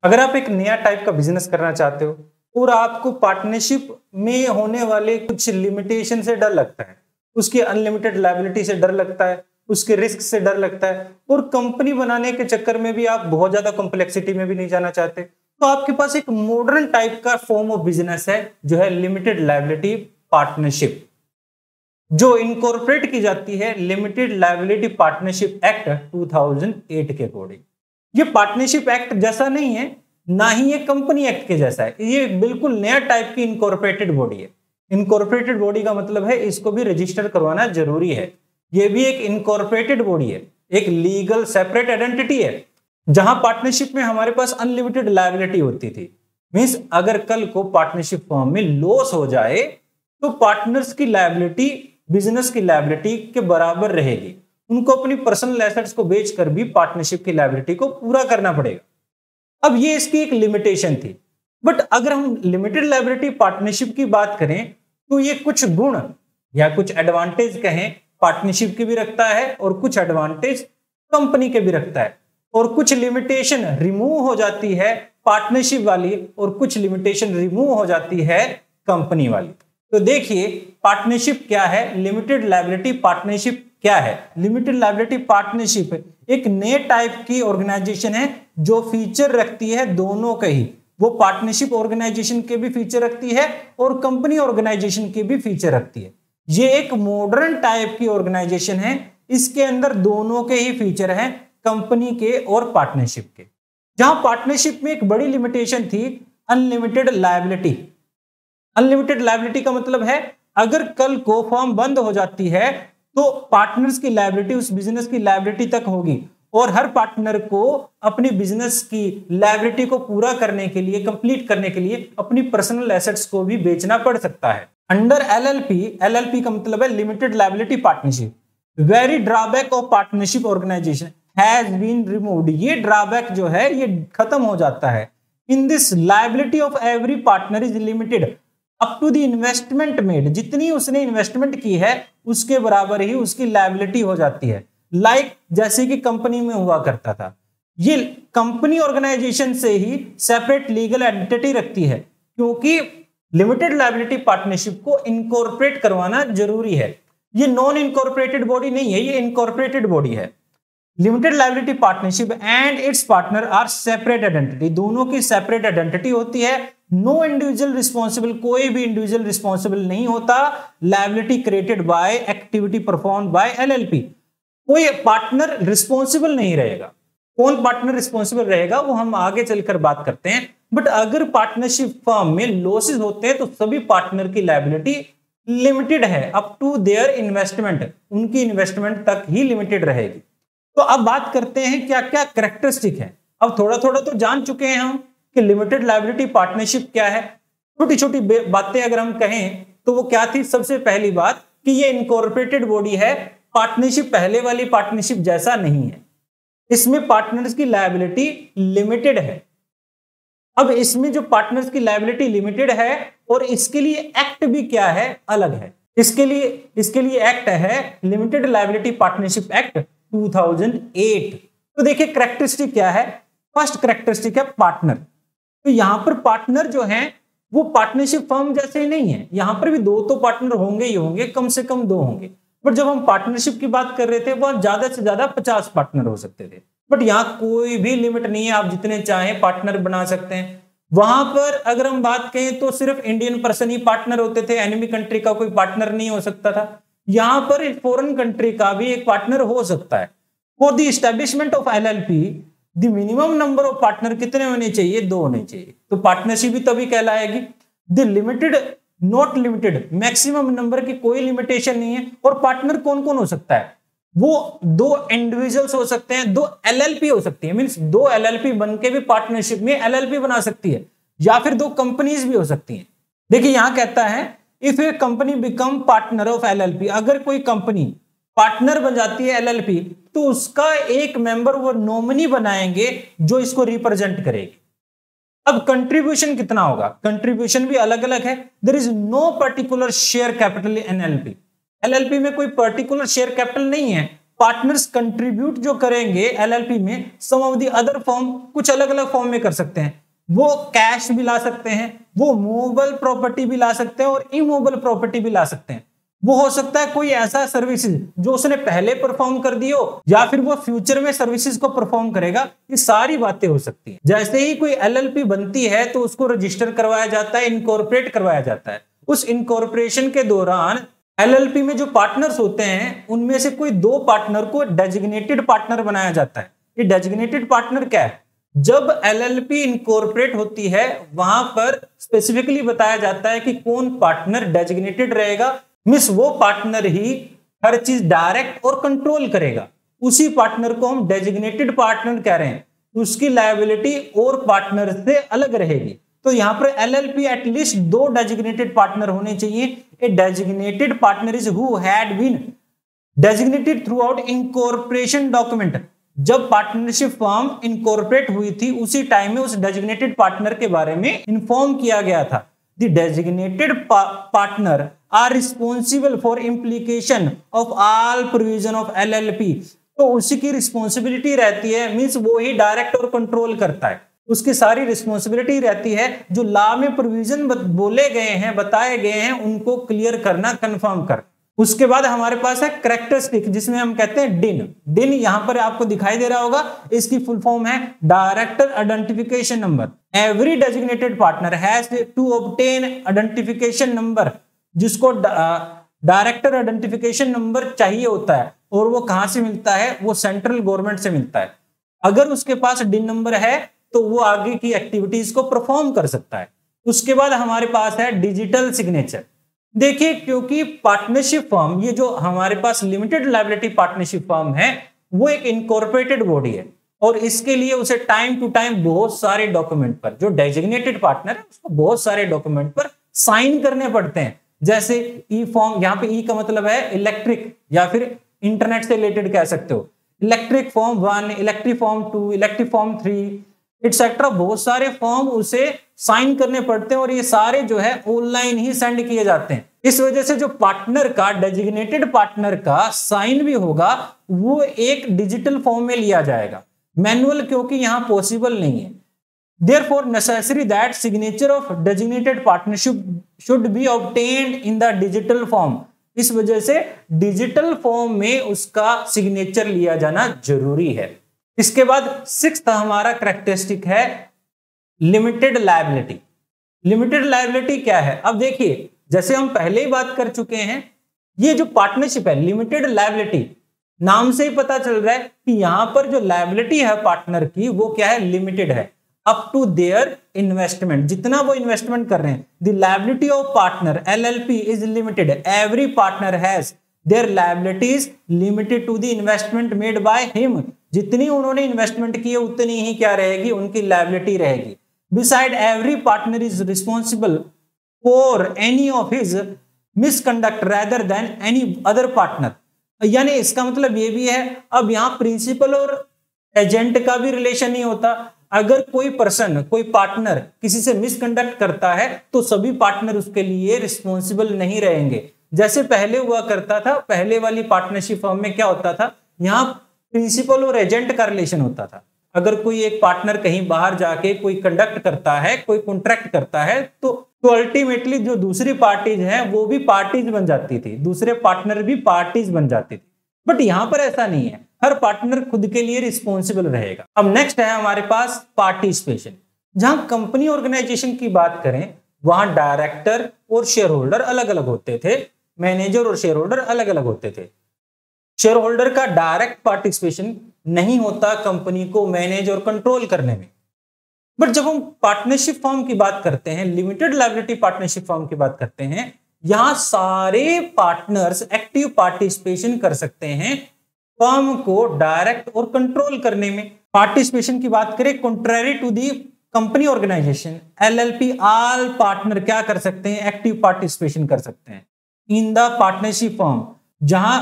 अगर आप एक नया टाइप का बिजनेस करना चाहते हो और आपको पार्टनरशिप में होने वाले कुछ लिमिटेशन से डर लगता है, उसकी अनलिमिटेड लायबिलिटी से डर लगता है, उसके रिस्क से डर लगता है और कंपनी बनाने के चक्कर में भी आप बहुत ज्यादा कॉम्प्लेक्सिटी में भी नहीं जाना चाहते, तो आपके पास एक मॉडर्न टाइप का फॉर्म ऑफ बिजनेस है जो है लिमिटेड लायबिलिटी पार्टनरशिप, जो इनकॉर्पोरेट की जाती है लिमिटेड लायबिलिटी पार्टनरशिप एक्ट 2008 के अकॉर्डिंग। ये पार्टनरशिप एक्ट जैसा नहीं है, ना ही ये कंपनी एक्ट के जैसा है, ये बिल्कुल नया टाइप की इनकॉर्पोरेटेड बॉडी है। इनकॉर्पोरेटेड बॉडी का मतलब है इसको भी रजिस्टर करवाना जरूरी है। ये भी एक इनकॉर्पोरेटेड बॉडी है, एक लीगल सेपरेट आइडेंटिटी है। जहां पार्टनरशिप में हमारे पास अनलिमिटेड लायबिलिटी होती थी, मींस अगर कल को पार्टनरशिप फॉर्म में लॉस हो जाए तो पार्टनर्स की लायबिलिटी बिजनेस की लायबिलिटी के बराबर रहेगी। उनको अपनी पर्सनल एसेट्स को बेचकर भी पार्टनरशिप की लायबिलिटी को पूरा करना पड़ेगा। अब ये इसकी एक लिमिटेशन थी। बट अगर हम लिमिटेड लायबिलिटी पार्टनरशिप की बात करें तो ये कुछ गुण या कुछ एडवांटेज कहें पार्टनरशिप की भी रखता है और कुछ एडवांटेज कंपनी के भी रखता है, और कुछ लिमिटेशन रिमूव हो जाती है पार्टनरशिप वाली और कुछ लिमिटेशन रिमूव हो जाती है कंपनी वाली। तो देखिए पार्टनरशिप क्या है, लिमिटेड लायबिलिटी पार्टनरशिप क्या है। लिमिटेड लायबिलिटी पार्टनरशिप एक नए टाइप की ऑर्गेनाइजेशन है जो फीचर रखती है दोनों के ही, वो पार्टनरशिप ऑर्गेनाइजेशन के भी फीचर रखती है और कंपनी ऑर्गेनाइजेशन के भी फीचर रखती है। ये एक मॉडर्न टाइप की ऑर्गेनाइजेशन है, इसके अंदर दोनों के ही फीचर हैं, कंपनी के और पार्टनरशिप के। जहां पार्टनरशिप में एक बड़ी लिमिटेशन थी अनलिमिटेड लायबिलिटी। अनलिमिटेड लायबिलिटी का मतलब है अगर कल को फर्म बंद हो जाती है तो पार्टनर्स की लायबिलिटी उस बिजनेस की लायबिलिटी तक होगी और हर पार्टनर को अपनी बिजनेस की लायबिलिटी को पूरा करने के लिए, कंप्लीट करने के लिए अपनी पर्सनल एसेट्स को भी बेचना पड़ सकता है। अंडर एलएलपी का मतलब है limited liability partnership, very drawback of partnership organization has been removed. ये ड्रॉबैक जो है ये खत्म हो जाता है। In this liability of every partner is limited up to the investment made, जितनी उसने इन्वेस्टमेंट की है उसके बराबर ही उसकी लायबिलिटी हो जाती है। लाइक जैसे कि कंपनी में हुआ करता था। ये कंपनी ऑर्गेनाइजेशन से ही सेपरेट लीगल एंटिटी रखती है क्योंकि लिमिटेड लायबिलिटी पार्टनरशिप को इनकॉर्पोरेट करवाना जरूरी है। ये नॉन इनकॉर्पोरेटेड बॉडी नहीं है, ये इनकॉर्पोरेटेड बॉडी है। Limited liability partnership and its partner are separate identity, दोनों की सेपरेट आइडेंटिटी होती है। नो इंडिविजुअल रिस्पॉन्सिबल, कोई भी इंडिविजुअल रिस्पॉन्सिबल नहीं होता। Liability created by activity perform by LLP, कोई पार्टनर रिस्पॉन्सिबल नहीं रहेगा। कौन पार्टनर रिस्पॉन्सिबल रहेगा वो हम आगे चलकर बात करते हैं। बट अगर पार्टनरशिप फर्म में लॉसेस होते हैं तो सभी पार्टनर की लायबिलिटी लिमिटेड है अप टू देयर इन्वेस्टमेंट, उनकी इन्वेस्टमेंट तक ही लिमिटेड रहेगी। तो अब बात करते हैं क्या क्या कैरेक्टरिस्टिक है। अब थोड़ा थोड़ा तो जान चुके हैं हम कि लिमिटेड लायबिलिटी पार्टनरशिप क्या है। छोटी छोटी बातें अगर हम कहें तो वो क्या थी। सबसे पहली बात कि ये इनकॉर्पोरेटेड बॉडी है, पार्टनरशिप पहले वाली पार्टनरशिप जैसा नहीं है, इसमें पार्टनर्स की लायबिलिटी लिमिटेड है। अब इसमें जो पार्टनर्स की लायबिलिटी लिमिटेड है और इसके लिए एक्ट भी क्या है, अलग है। इसके लिए एक्ट है लिमिटेड लायबिलिटी पार्टनरशिप एक्ट 2008। तो देखिए कैरेक्टरिस्टिक क्या है। फर्स्ट कैरेक्टरिस्टिक है पार्टनर। तो यहां पर पार्टनर जो है वो पार्टनरशिप फर्म जैसे ही नहीं है, यहां पर भी दो तो पार्टनर होंगे ही होंगे, कम से कम दो होंगे। बट जब हम पार्टनरशिप की बात कर रहे थे वहां ज्यादा से ज्यादा 50 पार्टनर हो सकते थे। बट यहाँ कोई भी लिमिट नहीं है, आप जितने चाहें पार्टनर बना सकते हैं। वहां पर अगर हम बात करें तो सिर्फ इंडियन पर्सन ही पार्टनर होते थे, एनिमी कंट्री का कोई पार्टनर नहीं हो सकता था। यहां पर फॉरेन कंट्री का भी एक पार्टनर हो सकता है। For the establishment of LLP the minimum number of partner कितने होने चाहिए, 2 होने चाहिए। तो पार्टनरशिप भी तभी कहलाएगी। The limited not limited, maximum number की कोई लिमिटेशन नहीं है। और पार्टनर कौन कौन हो सकता है, वो 2 इंडिविजुअल्स हो सकते हैं, 2 एलएलपी हो सकती है, मींस 2 एलएलपी बन के भी पार्टनरशिप में एलएलपी बना सकती है, या फिर 2 कंपनीज भी हो सकती हैं। देखिए यहां कहता है if A company become partner of LLP, अगर कोई कंपनी पार्टनर बन जाती है एलएलपी तो उसका एक मेंबर वो नॉमिनी बनाएंगे जो इसको रिप्रेजेंट करेगी। अब कंट्रीब्यूशन कितना होगा, कंट्रीब्यूशन भी अलग अलग है। There is no particular share capital in LLP. LLP में कोई पर्टिकुलर शेयर कैपिटल नहीं है, पार्टनर्स कंट्रीब्यूट जो करेंगे एलएलपी में, सम ऑफ द अदर फॉर्म, कुछ अलग अलग फॉर्म में कर सकते हैं। वो कैश भी ला सकते हैं, वो मूवेबल प्रॉपर्टी भी ला सकते हैं और इमूवेबल प्रॉपर्टी भी ला सकते हैं। वो हो सकता है कोई ऐसा सर्विसेज जो उसने पहले परफॉर्म कर दी हो, या फिर वो फ्यूचर में सर्विसेज को परफॉर्म करेगा। ये सारी बातें हो सकती हैं। जैसे ही कोई एलएलपी बनती है तो उसको रजिस्टर करवाया जाता है, इनकॉर्पोरेट करवाया जाता है। उस इनकॉर्पोरेशन के दौरान एलएलपी में जो पार्टनर्स होते हैं उनमें से कोई 2 पार्टनर को डेजिग्नेटेड पार्टनर बनाया जाता है। ये डेजिग्नेटेड पार्टनर क्या है? जब एलएलपी इनकॉर्पोरेट होती है वहां पर स्पेसिफिकली बताया जाता है कि कौन पार्टनर डेजिग्नेटेड रहेगा, मींस वो पार्टनर ही हर चीज डायरेक्ट और कंट्रोल करेगा। उसी पार्टनर को हम डेजिग्नेटेड पार्टनर कह रहे हैं। उसकी लायबिलिटी और पार्टनर से अलग रहेगी। तो यहां पर एलएलपी एटलीस्ट 2 डेजिग्नेटेड पार्टनर होने चाहिए। A designated partner is who had been designated throughout incorporation document. जब पार्टनरशिप फॉर्म इनकॉर्पोरेट हुई थी उसी टाइम में उस डेजिग्नेटेड पार्टनर के बारे में इन्फॉर्म किया गया था। The designated partner are responsible for implication of all provision of LLP. तो उसी की रिस्पॉन्सिबिलिटी रहती है, मींस वो ही डायरेक्ट और कंट्रोल करता है। उसकी सारी रिस्पॉन्सिबिलिटी रहती है जो लॉ में प्रोविजन बोले गए हैं, बताए गए हैं, उनको क्लियर करना, कंफर्म कर। उसके बाद हमारे पास है कैरेक्टरिस्टिक, जिसमें हम कहते हैं डिन। डिन यहां पर आपको दिखाई दे रहा होगा, इसकी फुल फॉर्म है director identification number. Every designated partner has to obtain identification number, जिसको डायरेक्टर आइडेंटिफिकेशन नंबर चाहिए होता है। और वो कहां से मिलता है? वो सेंट्रल गवर्नमेंट से मिलता है। अगर उसके पास डिन नंबर है तो वो आगे की एक्टिविटीज को परफॉर्म कर सकता है। उसके बाद हमारे पास है डिजिटल सिग्नेचर। देखिए, क्योंकि पार्टनरशिप फर्म, ये जो हमारे पास लिमिटेड लायबिलिटी पार्टनरशिप फर्म है, वो एक इनकॉर्पोरेटेड बॉडी है और इसके लिए उसे टाइम टू टाइम बहुत सारे डॉक्यूमेंट पर, जो डेजिग्नेटेड पार्टनर है उसको बहुत सारे डॉक्यूमेंट पर साइन करने पड़ते हैं। जैसे ई फॉर्म, यहाँ पे ई का मतलब है इलेक्ट्रिक या फिर इंटरनेट से रिलेटेड कह सकते हो। Electric form 1, electric form 2, electric form 3 etcetera, बहुत सारे फॉर्म उसे साइन करने पड़ते हैं और ये सारे जो है ऑनलाइन ही सेंड किए जाते हैं। इस वजह से जो पार्टनर का, डेजिग्नेटेड पार्टनर का साइन भी होगा वो एक डिजिटल फॉर्म में लिया जाएगा। मैनुअल क्योंकि यहां पॉसिबल नहीं है। Therefore necessary that signature of designated partnership should be obtained in the digital form। इस वजह से डिजिटल फॉर्म में उसका सिग्नेचर लिया जाना जरूरी है। इसके बाद 6th हमारा कैरेक्टरिस्टिक है लिमिटेड लायबिलिटी। लिमिटेड लायबिलिटी क्या है? अब देखिए, जैसे हम पहले ही बात कर चुके हैं, ये जो पार्टनरशिप है, लिमिटेड लायबिलिटी, नाम से ही पता चल रहा है कि यहां पर जो लायबिलिटी है पार्टनर की वो क्या है? लिमिटेड है। अप टू देयर इन्वेस्टमेंट, जितना वो इन्वेस्टमेंट कर रहे हैं। The liability of partner LLP is limited. Every partner has their liability limited to the investment made by him. जितनी उन्होंने इन्वेस्टमेंट की है उतनी ही क्या रहेगी? उनकी लायबिलिटी रहेगी। Beside every partner is responsible for any of his misconduct rather than any other partner. यानी इसका मतलब ये भी है, अब यहां प्रिंसिपल और एजेंट का भी रिलेशन नहीं होता। अगर कोई पर्सन, कोई पार्टनर किसी से मिसकंडक्ट करता है तो सभी पार्टनर उसके लिए रिस्पॉन्सिबल नहीं रहेंगे। जैसे पहले हुआ करता था, पहले वाली पार्टनरशिप फर्म में क्या होता था, यहां प्रिंसिपल और एजेंट का रिलेशन होता था। अगर कोई एक पार्टनर कहीं बाहर जाके कोई कंडक्ट करता है, कोई कॉन्ट्रैक्ट करता है, तो अल्टीमेटली जो दूसरी पार्टीज हैं वो भी पार्टीज बन जाती थी, दूसरे पार्टनर भी पार्टीज बन जाती थी। बट यहां पर ऐसा नहीं है, हर पार्टनर खुद के लिए रिस्पॉन्सिबल रहेगा। अब नेक्स्ट है हमारे पास पार्टिसिपेशन। जहां कंपनी ऑर्गेनाइजेशन की बात करें वहां डायरेक्टर और शेयर होल्डर अलग अलग होते थे, मैनेजर और शेयर होल्डर अलग अलग होते थे। शेयर होल्डर का डायरेक्ट पार्टिसिपेशन नहीं होता कंपनी को मैनेज और कंट्रोल करने में। बट जब हम पार्टनरशिप फर्म की बात करते हैं, लिमिटेड लायबिलिटी पार्टनरशिप फर्म की बात करते हैं, यहां सारे पार्टनर्स एक्टिव पार्टिसिपेशन कर सकते हैं फर्म को डायरेक्ट और कंट्रोल करने में। पार्टिसिपेशन की बात करें, contrary to the company organisation, LLP all partner क्या कर सकते हैं? एक्टिव पार्टिसिपेशन कर सकते हैं इन द पार्टनरशिप फर्म। जहां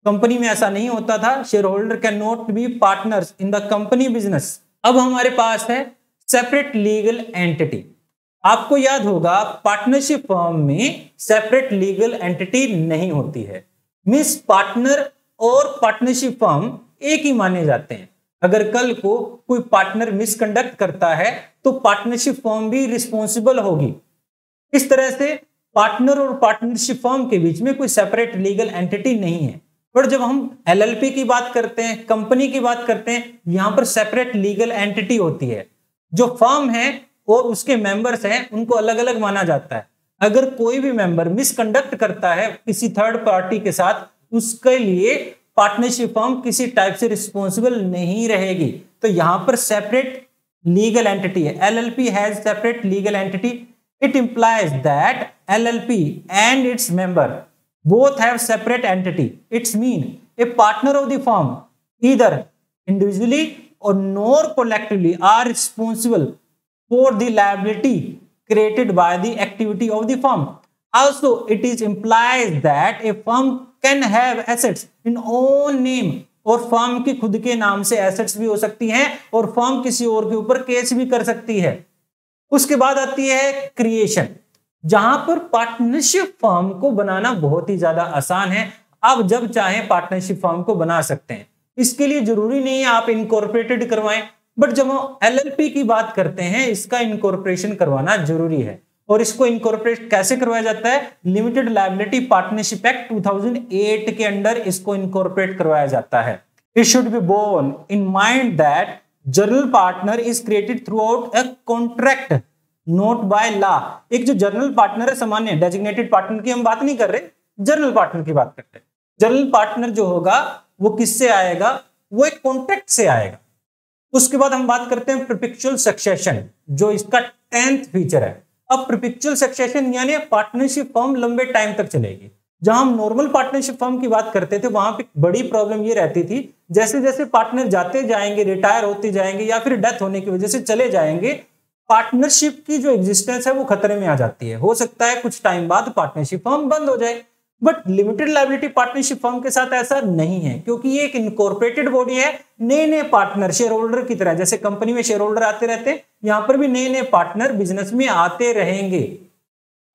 कंपनी में ऐसा नहीं होता था, share holder can not be partners in the company business. अब हमारे पास है सेपरेट लीगल एंटिटी। आपको याद होगा पार्टनरशिप फर्म में सेपरेट लीगल एंटिटी नहीं होती है। मींस पार्टनर और पार्टनरशिप फर्म एक ही माने जाते हैं। अगर कल को कोई पार्टनर मिसकंडक्ट करता है तो पार्टनरशिप फर्म भी रिस्पॉन्सिबल होगी। इस तरह से पार्टनर और पार्टनरशिप फर्म के बीच में कोई सेपरेट लीगल एंटिटी नहीं है। पर जब हम एलएलपी की बात करते हैं, कंपनी की बात करते हैं, यहां पर सेपरेट लीगल एंटिटी होती है। जो फर्म है और उसके मेंबर्स हैं उनको अलग अलग माना जाता है। अगर कोई भी मेंबर मिसकंडक्ट करता है किसी थर्ड पार्टी के साथ, उसके लिए पार्टनरशिप फर्म किसी टाइप से रिस्पॉन्सिबल नहीं रहेगी। तो यहां पर सेपरेट लीगल एंटिटी है। LLP has separate legal entity. It implies that LLP and its member both have separate entity. It's mean a partner of the firm either individually or nor collectively are responsible for the liability created by the activity of the firm. Also, it is implies that a firm can have assets in own name और firm की खुद के नाम से assets भी हो सकती हैं और फर्म किसी और के ऊपर केस भी कर सकती है। उसके बाद आती है क्रिएशन, जहां पर पार्टनरशिप फर्म को बनाना बहुत ही ज्यादा आसान है। आप जब चाहें पार्टनरशिप फर्म को बना सकते हैं। इसके लिए जरूरी नहीं है आप इनकॉर्पोरेटेड करवाएं, बट जब हम एलएलपी की बात करते हैं इसका इनकॉर्पोरेशन करवाना जरूरी है। और इसको इनकॉर्पोरेट कैसे करवाया जाता है? लिमिटेड लायबिलिटी पार्टनरशिप एक्ट 2008 के अंडर इसको इनकॉर्पोरेट करवाया जाता है। It should be borne in mind that general partner is created throughout a contract not by law. एक जो जनरल पार्टनर है, सामान्य डेजिग्नेटेड पार्टनर की हम बात नहीं कर रहे, जनरल पार्टनर की बात करते हैं। जनरल पार्टनर जो होगा वो किससे आएगा? वो एक कॉन्ट्रैक्ट से आएगा। उसके बाद हम बात करते हैं परपेचुअल सक्सेशन, जो इसका 10th फीचर है। अब परपेचुअल सक्सेशन यानी पार्टनरशिप फर्म लंबे टाइम तक चलेगी। जहां हम नॉर्मल पार्टनरशिप फर्म की बात करते थे वहां पे बड़ी प्रॉब्लम ये रहती थी, जैसे जैसे पार्टनर जाते जाएंगे, रिटायर होते जाएंगे या फिर डेथ होने की वजह से चले जाएंगे, पार्टनरशिप की जो एग्जिस्टेंस है वो खतरे में आ जाती है। हो सकता है कुछ टाइम बाद पार्टनरशिप फर्म बंद हो जाए, but limited liability partnership firm के साथ ऐसा नहीं है, क्योंकि ये एक इनकॉर्पोरेटेड बॉडी है। नए नए पार्टनर शेयर होल्डर की तरह, जैसे कंपनी में शेयर होल्डर आते रहते हैं, यहां पर भी नए नए पार्टनर बिजनेस में आते रहेंगे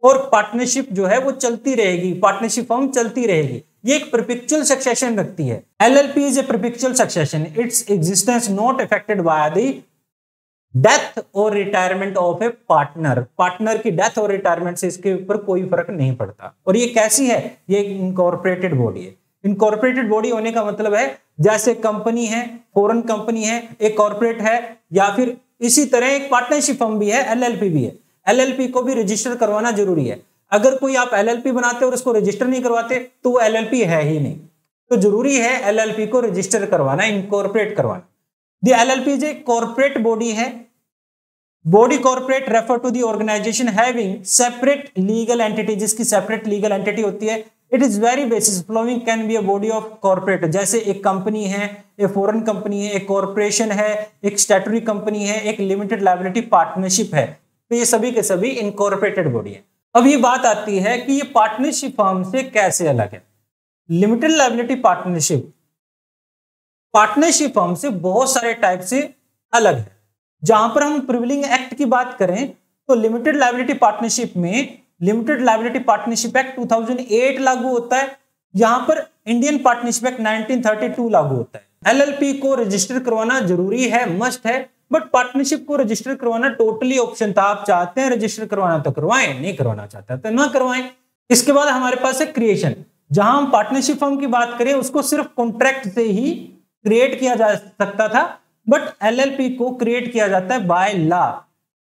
और पार्टनरशिप जो है वो चलती रहेगी, पार्टनरशिप फर्म चलती रहेगी। ये एक परपेचुअल सक्सेशन रखती है। LLP is a perpetual succession. Its existence not affected by the death और retirement of a partner. Partner की डेथ और रिटायरमेंट से इसके ऊपर कोई फर्क नहीं पड़ता। और ये कैसी है? ये एक इनकॉर्पोरेटेड बॉडी है। इनकॉर्पोरेटेड बॉडी होने का मतलब है जैसे कंपनी है, फॉरेन कंपनी है, एक कॉर्पोरेट है, या फिर इसी तरह एक पार्टनरशिप फर्म भी है, एलएलपी भी है। एलएलपी को भी रजिस्टर करवाना जरूरी है। अगर कोई आप एलएलपी बनाते और उसको रजिस्टर नहीं करवाते तो वो एलएलपी है ही नहीं। तो जरूरी है एलएलपी को रजिस्टर करवाना, इनकॉर्पोरेट करवाना। The LLP is a corporate body है। Body corporate refer to the organization having separate legal entity, जिसकी separate legal entity होती है। It is very basis following can be a body of corporate, जैसे एक company है, एक foreign company है, एक कॉर्पोरेशन है, एक स्टैट्यूटरी कंपनी है, एक लिमिटेड लायबिलिटी पार्टनरशिप है। तो ये सभी के सभी इनकॉर्पोरेटेड बॉडी है। अब ये बात आती है कि ये पार्टनरशिप फर्म से कैसे अलग है। लिमिटेड लायबिलिटी पार्टनरशिप फर्म से बहुत सारे टाइप से अलग है। जहां पर हम प्रिविलिंग एक्ट की बात करें तो लिमिटेड लायबिलिटी पार्टनरशिप में लिमिटेड लायबिलिटी पार्टनरशिप एक्ट 2008 लागू होता है। यहां पर इंडियन पार्टनरशिप एक्ट 1932 लागू होता है। एलएलपी को रजिस्टर करवाना जरूरी है, मस्ट है, बट पार्टनरशिप को रजिस्टर करवाना टोटली ऑप्शन था। आप चाहते हैं रजिस्टर करवाना तो करवाएं, नहीं करवाना चाहते तो ना करवाएं। इसके बाद हमारे पास है क्रिएशन। जहां हम पार्टनरशिप फर्म की बात करें उसको सिर्फ कॉन्ट्रैक्ट से ही क्रिएट किया जा सकता था, बट एलएलपी को क्रिएट किया जाता है by law.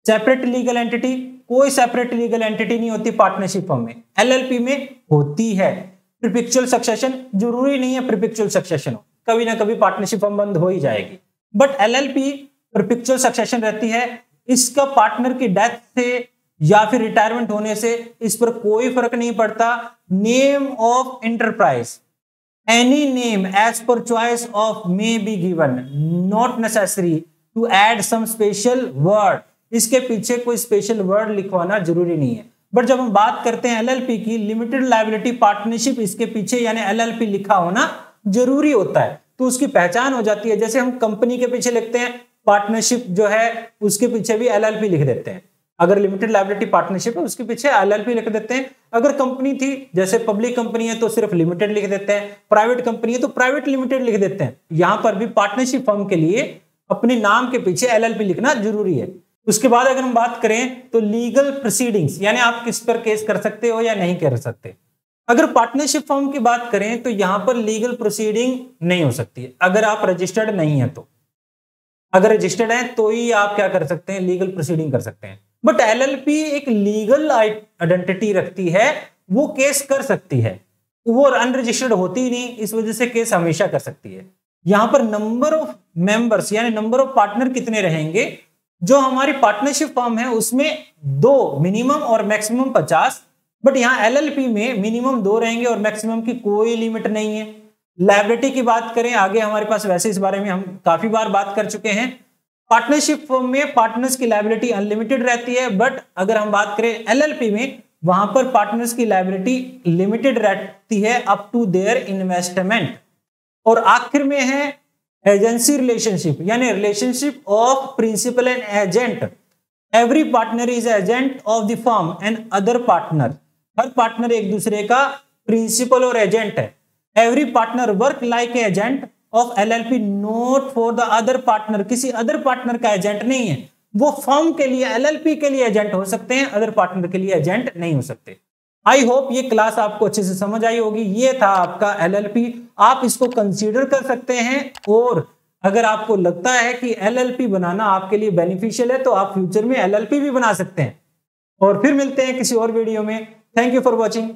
Separate legal entity, कोई सेपरेट लीगल एंटिटी नहीं होती पार्टनरशिप फर्म में, एलएलपी में होती है। परपेचुअल सक्सेशन, जरूरी नहीं है परपेचुअल सक्सेशन हो, कभी ना कभी पार्टनरशिप फर्म बंद हो ही जाएगी, बट एलएलपी परपेचुअल सक्सेशन रहती है। इसका पार्टनर की डेथ से या फिर रिटायरमेंट होने से इस पर कोई फर्क नहीं पड़ता। Name of enterprise, any name as per choice of may be given, not necessary to add some special word। इसके पीछे कोई स्पेशल वर्ड लिखवाना जरूरी नहीं है। बट जब हम बात करते हैं एलएलपी की, लिमिटेड लायबिलिटी पार्टनरशिप, इसके पीछे यानी एलएलपी लिखा होना जरूरी होता है, तो उसकी पहचान हो जाती है। जैसे हम कंपनी के पीछे लिखते हैं पार्टनरशिप जो है, उसके पीछे भी एलएलपी लिख देते हैं। अगर लिमिटेड लायबिलिटी पार्टनरशिप है उसके पीछे एलएलपी लिख देते हैं। अगर कंपनी थी, जैसे पब्लिक कंपनी है तो सिर्फ लिमिटेड लिख देते हैं, प्राइवेट कंपनी है तो प्राइवेट लिमिटेड लिख देते हैं। यहां पर भी पार्टनरशिप फर्म के लिए अपने नाम के पीछे एलएलपी लिखना जरूरी है। उसके बाद अगर हम बात करें तो लीगल प्रोसीडिंग्स, यानी आप किस पर केस कर सकते हो या नहीं कर सकते। अगर पार्टनरशिप फर्म की बात करें तो यहां पर लीगल प्रोसीडिंग नहीं हो सकती अगर आप रजिस्टर्ड नहीं है तो। अगर रजिस्टर्ड है तो ही आप क्या कर सकते हैं, लीगल प्रोसीडिंग कर सकते हैं। बट एलएलपी एक लीगल आइडेंटिटी रखती है, वो केस कर सकती है, वो अनरजिस्टर्ड होती ही नहीं, इस वजह से केस हमेशा कर सकती है। यहां पर नंबर ऑफ मेंबर्स यानी नंबर ऑफ पार्टनर कितने रहेंगे, जो हमारी पार्टनरशिप फर्म है उसमें 2 मिनिमम और मैक्सिमम 50, बट यहां एलएलपी में मिनिमम 2 रहेंगे और मैक्सिमम की कोई लिमिट नहीं है। लायबिलिटी की बात करें आगे हमारे पास, वैसे इस बारे में हम काफी बार बात कर चुके हैं। पार्टनरशिप फर्म में पार्टनर्स की लायबिलिटी अनलिमिटेड रहती है, बट अगर हम बात करें एलएलपी में, वहां पर पार्टनर्स की लायबिलिटी लिमिटेड रहती है अप टू देयर इन्वेस्टमेंट। और आखिर में है एजेंसी रिलेशनशिप, यानी relationship of principal and agent. Every partner is agent of the firm and other partner. हर पार्टनर एक दूसरे का प्रिंसिपल और एजेंट है। Every partner work like agent of LLP not for the other partner. किसी other partner का agent नहीं है, वो फर्म के लिए एलएलपी के लिए एजेंट हो सकते हैं, अदर पार्टनर के लिए एजेंट नहीं हो सकते। आई होप ये क्लास आपको अच्छे से समझ आई होगी। ये था आपका एलएलपी, आप इसको कंसीडर कर सकते हैं। और अगर आपको लगता है कि एलएलपी बनाना आपके लिए बेनिफिशियल है तो आप फ्यूचर में एलएलपी भी बना सकते हैं। और फिर मिलते हैं किसी और वीडियो में। Thank you for watching.